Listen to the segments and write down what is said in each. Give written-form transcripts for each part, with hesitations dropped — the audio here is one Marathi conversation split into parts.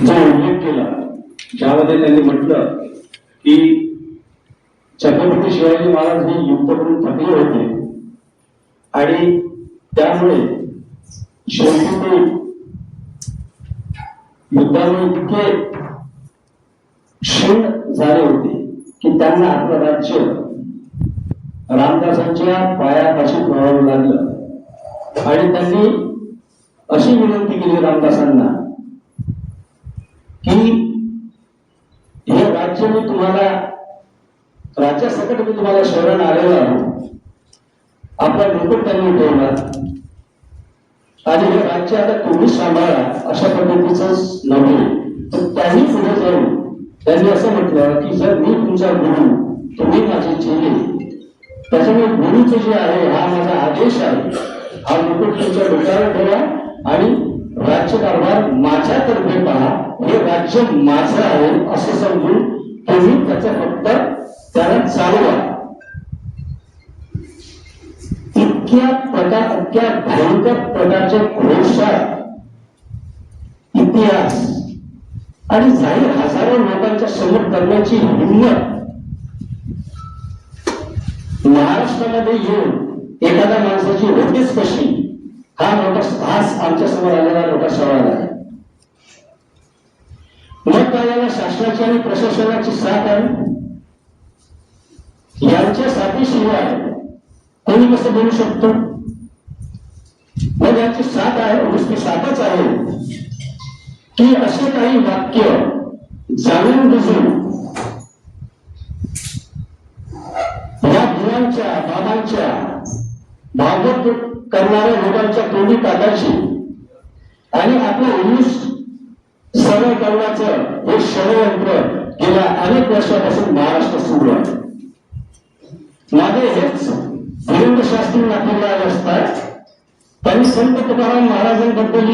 जो उल्लेख केला ज्यामध्ये त्यांनी म्हटलं की छत्रपती शिवाजी महाराज हे युद्ध करून थकले होते आणि त्यामुळे शेवटी ते युद्धाने इतके क्षीण झाले होते की त्यांना आपलं राज्य रामदासांच्या पायापाशी ठेवावं लागलं आणि त्यांनी अशी विनंती केली रामदासांना की हे राज्य मी तुम्हाला राज्यासकट मी तुम्हाला शरण आलेलो आहे. आपला मुकुट त्यांनी ठेवला आणि हे राज्य आता तुम्ही सांभाळा अशा पद्धतीच नव्हे तर त्यांनी पुढे जाऊन त्यांनी असं म्हटलं की जर मी तुमचा गुरु तुम्ही माझे चेले त्याच्यामुळे गुरुचं जे आहे हा माझा आदेश आहे. हा मुकुट तुमच्या डोक्यावर ठेवा आणि राज्यकारभार माझ्यातर्फे पहा. हे राज्य माझं आहे असं समजून तुम्ही त्याचं फक्त त्याला चालवा. इतक्या भयंकर प्रकारच्या घोषात इतिहास आणि जाहीर हजारो लोकांच्या समोर करण्याची हिंमत महाराष्ट्रामध्ये येऊन एखाद्या माणसाची होतेच कशी हा आमच्या समोर आलेला मोठा सवाल आहे. मग काय याला शासनाची आणि प्रशासनाची साथ आहे. यांच्या साथीशिवाय कोणी कसं बोलू शकतो. मग यांची साथ आहे नुसती साथच आहे की असे काही वाक्य जाणून बुजून या मुलांच्या बाबांच्या भागवत करणाऱ्या लोकांच्या तोंडी टाकायची आणि आपलं उन्नीस सरळ करण्याचं हे षडयंत्र गेल्या अनेक वर्षापासून महाराष्ट्र सुरू आहे. मागे हेच धीरेंद्र शास्त्री नागपूरला आले असतात. त्यांनी संत तुकाराम महाराजांबद्दल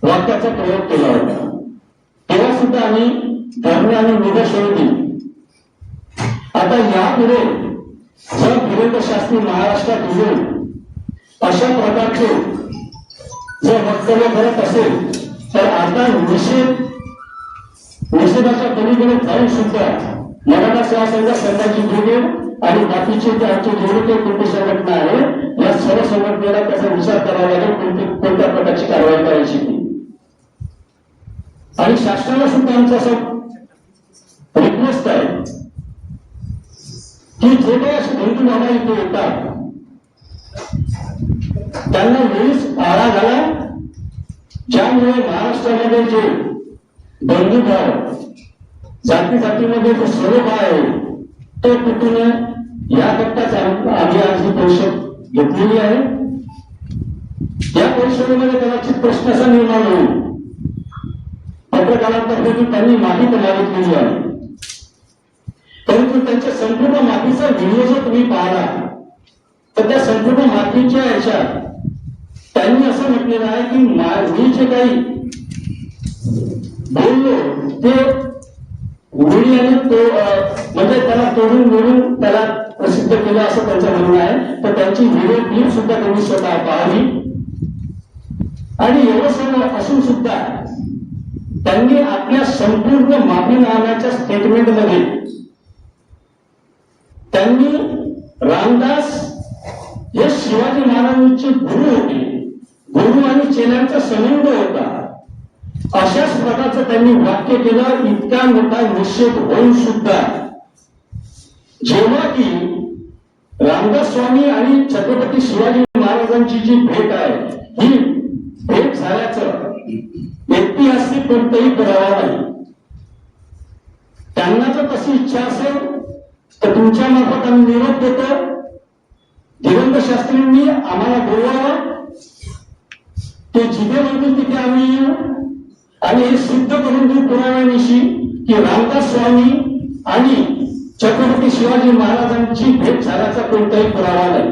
वाक्याचा प्रयोग केला होता. तेव्हा सुद्धा आम्ही धरणे आणि निदर्शने दिली. आता यापुढे जर धीरेंद्र शास्त्री महाराष्ट्रात येऊन अशा प्रकारचे जर वक्तव्य करत असेल तर आता निषेधाच्या पलीकडे जाऊन सुद्धा मराठा सेवा संघ संघाची जोडे आणि बाकीचे जे आमचे जेवढे काही कोणती संघटना आहे या सर्व संघटनेला त्याचा विचार करावा लागेल कोणत्या प्रकारची कारवाई करायची ती. आणि शासनाला सुद्धा आमचं असं रिक्वेस्ट आहे की जे काही असे बंधू बाबा इथे येतात त्यांना वेळीच आळा घाला. ज्यामुळे महाराष्ट्रामध्ये जे बंधुभाव जाती जातीमध्ये जो स्वरूप आहे तो तुटून याकरताच आम्ही आज ही परिषद घेतलेली आहे. या परिषदेमध्ये कदाचित प्रश्न असा निर्माण होईल पत्रकारांतर्फे की त्यांनी माहिती मागितलेली आहे. परंतु त्यांच्या संपूर्ण माफीचा व्हिडिओ जर तुम्ही पाहिला तर त्या संपूर्ण माफीच्या ह्याच्यात त्यांनी असं म्हटलेलं आहे की मी जे काही बोललो ते मीडियाने तो म्हणजे त्याला तोडून मोडून त्याला प्रसिद्ध केलं असं त्यांचं म्हणणं आहे. तर त्यांची व्हिडिओ क्लिप सुद्धा त्यांनी स्वतः पाहावी. आणि एवढं सर्व असून सुद्धा त्यांनी आपल्या संपूर्ण माफीनाम्याच्या स्टेटमेंटमध्ये त्यांनी रामदास हे शिवाजी महाराजांचे गुरु होते. गुरु आणि चेल्यांचा संबंध होता अशाच प्रकारचं त्यांनी वाक्य केलं. इतका मोठा निषेध होऊन सुद्धा जेव्हा की रामदास स्वामी आणि छत्रपती शिवाजी महाराजांची जी भेट आहे ही भेट झाल्याचं ऐतिहासिक कोणताही पुरावा नाही. त्यांना जर तशी इच्छा असेल तर तुमच्या मार्फत आम्ही निरोप देतो. धीरेंद्र शास्त्रींनी आम्हाला बोलवावं. ते जिथे म्हणतील तिथे आम्ही येऊ आणि हे सिद्ध करून देऊ पुराव्यानिशी की रामदास स्वामी आणि छत्रपती शिवाजी महाराजांची भेट झाल्याचा कोणताही पुरावा नाही.